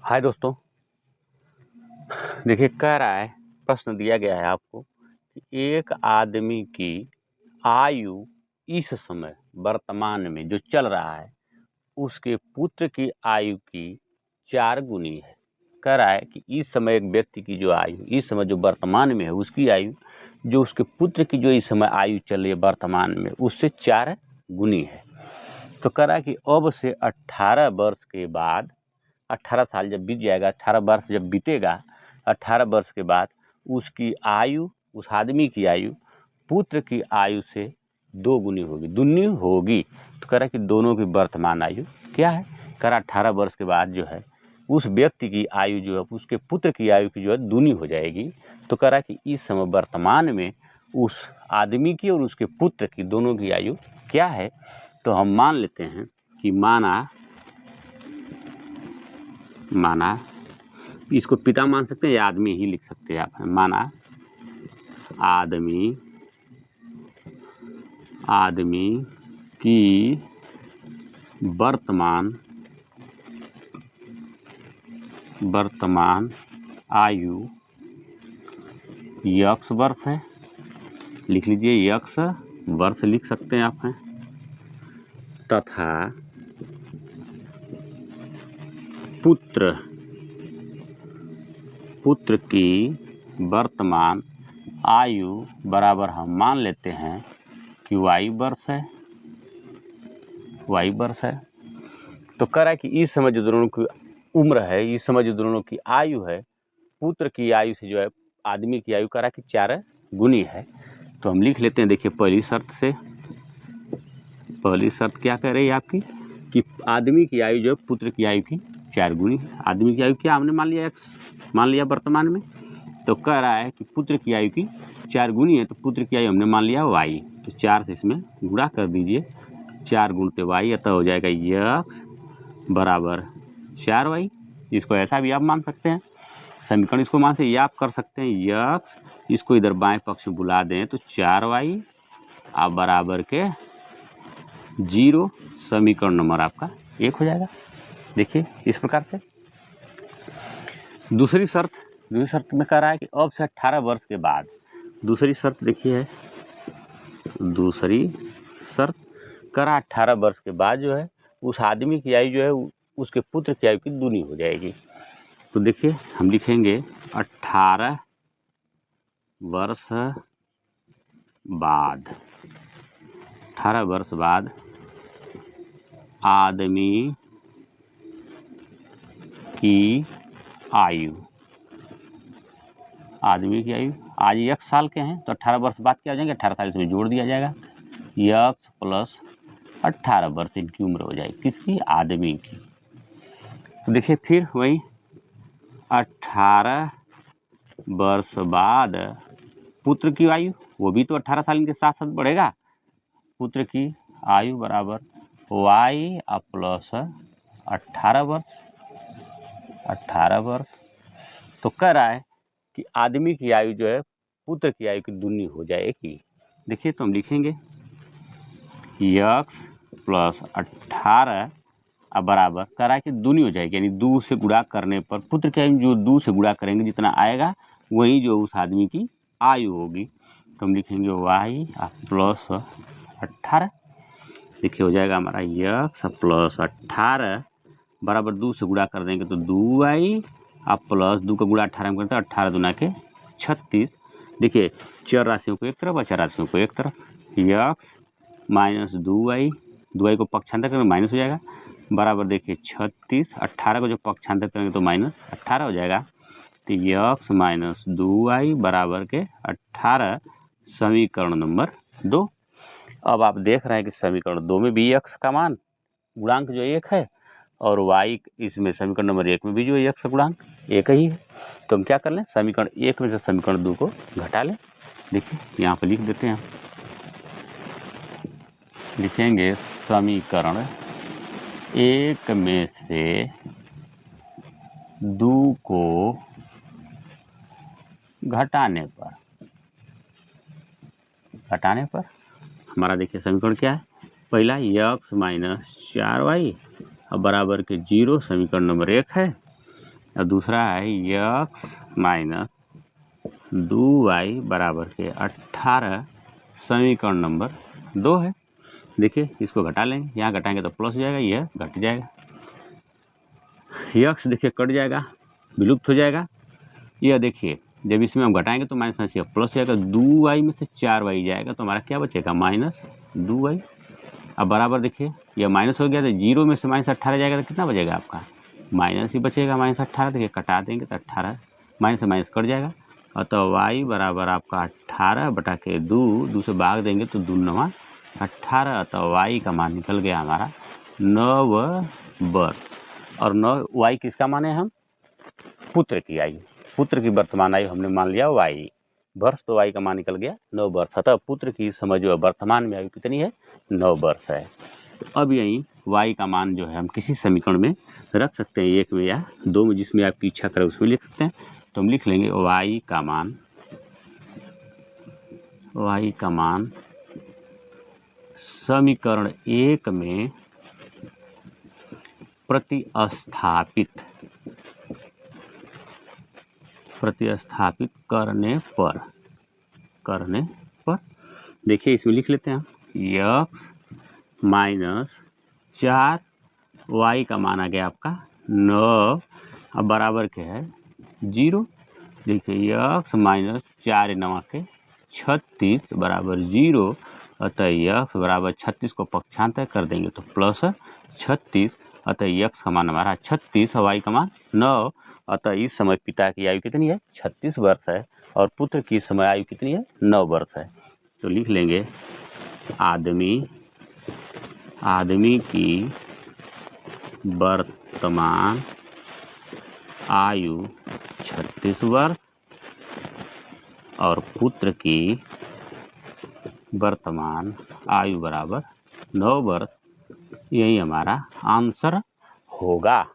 हाय दोस्तों, देखिए कह रहा है, प्रश्न दिया गया है आपको कि एक आदमी की आयु इस समय वर्तमान में जो चल रहा है उसके पुत्र की आयु की 4 गुनी है। कह रहा है कि इस समय एक व्यक्ति की जो आयु इस समय जो वर्तमान में है उसकी आयु जो उसके पुत्र की जो इस समय आयु चल रही है वर्तमान में उससे 4 गुनी है। तो कह रहा है कि अब से 18 वर्ष के बाद 18 साल जब बीत जाएगा, 18 वर्ष जब बीतेगा, 18 वर्ष के बाद उसकी आयु, उस आदमी की आयु पुत्र की आयु से 2 गुनी होगी, दुनी होगी। तो कह रहा है कि दोनों की वर्तमान आयु क्या है? कह रहा 18 वर्ष के बाद जो है उस व्यक्ति की आयु जो है उसके पुत्र की आयु की जो है दुनी हो जाएगी। तो कह रहा है कि इस समय वर्तमान में उस आदमी की और उसके पुत्र की दोनों की आयु क्या है? तो हम मान लेते हैं कि माना इसको पिता मान सकते हैं या आदमी ही लिख सकते हैं आप। माना आदमी की वर्तमान आयु यक्स वर्ष है, लिख लीजिए यक्स वर्ष लिख सकते हैं आप। तथा पुत्र की वर्तमान आयु बराबर हम मान लेते हैं कि वाई वर्ष है। तो कह रहा है कि इस समय जो दोनों की उम्र है, इस समय जो दोनों की आयु है, पुत्र की आयु से जो है आदमी की आयु कह रहा है कि 4 गुनी है। तो हम लिख लेते हैं। देखिए पहली शर्त क्या कह रही है आपकी कि आदमी की आयु जो है पुत्र की आयु की 4 गुनी है। आदमी की आयु क्या हमने मान लिया, एक्स मान लिया वर्तमान में। तो कह रहा है कि पुत्र की आयु की 4 गुनी है, तो पुत्र की आयु हमने मान लिया वाई। तो 4 से इसमें गुणा कर दीजिए, 4 गुणते वाई, अतः हो जाएगा यक्स बराबर 4 वाई। इसको ऐसा भी आप मान सकते हैं, समीकरण इसको मान से ये आप कर सकते हैं यक्स, इसको इधर बाएं पक्ष में बुला दें तो 4 वाई आप बराबर के 0। समीकरण नंबर आपका 1 हो जाएगा। देखिए इस प्रकार से। दूसरी शर्त में कह रहा है कि अब से 18 वर्ष के बाद, दूसरी शर्त देखिए है, दूसरी शर्त कह रहा 18 वर्ष के बाद जो है उस आदमी की आयु जो है उसके पुत्र की आयु की दुनी हो जाएगी। तो देखिए हम लिखेंगे 18 वर्ष बाद आदमी की आयु आज यक्स साल के हैं, तो 18 वर्ष बाद क्या हो जाएंगे, 18 साल इसमें जोड़ दिया जाएगा, यक्स प्लस 18 वर्ष इनकी उम्र हो जाएगी, किसकी, आदमी की। तो देखिए फिर वही 18 वर्ष बाद पुत्र की आयु, वो भी तो 18 साल के साथ साथ बढ़ेगा। पुत्र की आयु बराबर वाई प्लस 18 वर्ष। तो कह रहा है कि आदमी की आयु जो है पुत्र की आयु की दुनी हो जाएगी। देखिए तो हम लिखेंगे यक्स प्लस 18 बराबर कह रहा है कि दुनी हो जाएगी, यानी 2 से गुणा करने पर पुत्र की आयु जो 2 से गुणा करेंगे जितना आएगा वही जो उस आदमी की आयु होगी। तो हम लिखेंगे वाई प्लस 18। देखिए हो जाएगा हमारा यक्स प्लस 18 बराबर 2 से गुणा कर देंगे तो 2 वाई आप प्लस 2 का गुणा 18 में करते हैं, 18 दूना के 36। देखिए चर राशियों को एक तरफ और चर राशियों को एक तरफ, यक्स माइनस 2 वाई को पक्षांतर करेंगे माइनस हो जाएगा, बराबर देखिए 36, 18 को जो पक्षांतर करेंगे तो माइनस 18 हो जाएगा। तो यक्स माइनस 2 वाई बराबर के 18 समीकरण नंबर 2। अब आप देख रहे हैं कि समीकरण 2 में भी यक्स का मान गुणांक जो 1 है और वाई इसमें समीकरण नंबर 1 में भी जो यक्स गुणांक 1 ही है। तो हम क्या कर लें, समीकरण 1 में से समीकरण 2 को घटा लें। देखिए यहाँ पर लिख देते हैं, लिखेंगे समीकरण 1 में से 2 को घटाने पर हमारा देखिए समीकरण क्या है, पहला यक्स माइनस 4 वाई अब बराबर के 0 समीकरण नंबर 1 है। और दूसरा है यक्स माइनस 2y बराबर के 18 समीकरण नंबर 2 है। देखिए इसको घटा लेंगे, यहाँ घटाएंगे तो प्लस हो जाएगा, यह घट जाएगा, यक्स देखिए कट जाएगा, विलुप्त हो जाएगा। यह देखिए जब इसमें हम घटाएंगे तो माइनस से प्लस हो जाएगा, 2y में से 4y जाएगा तो हमारा क्या बचेगा माइनस 2y। अब बराबर देखिए यह माइनस हो गया तो 0 में से माइनस 18 जाएगा तो कितना बचेगा आपका माइनस ही बचेगा, माइनस 18। देखिए कटा देंगे तो 18 माइनस से माइनस कट जाएगा, और तो y बराबर आपका 18 बटा के 2 से भाग देंगे तो 2 9 18, तो y का मान निकल गया हमारा 9 वर्ष। और 9 y किसका माने हम पुत्र की आयु, पुत्र की वर्तमान आयु हमने मान लिया y वर्ष, तो y का मान निकल गया 9 वर्ष। अतः पुत्र की समय जो वर्तमान में आयु कितनी है 9 वर्ष है। तो अब यही y का मान जो है हम किसी समीकरण में रख सकते हैं, 1 में या 2 में, जिसमें आपकी इच्छा करे उसमें लिख सकते हैं। तो हम लिख लेंगे y का मान समीकरण 1 में प्रतिस्थापित करने पर देखिए इसमें लिख लेते हैं हम यक्स माइनस 4y का मान आ गया आपका 9, अब बराबर क्या है 0। देखिए यक्स माइनस 4 9 के 36 बराबर 0, अतः यक्स बराबर 36 को पक्षांतर कर देंगे तो प्लस 36, अतः यक्स का मान हमारा 36 और y का मान 9। अतः इस समय पिता की आयु कितनी है 36 वर्ष है और पुत्र की समय आयु कितनी है 9 वर्ष है। तो लिख लेंगे आदमी की वर्तमान आयु 36 वर्ष और पुत्र की वर्तमान आयु बराबर 9 वर्ष। यही हमारा आंसर होगा।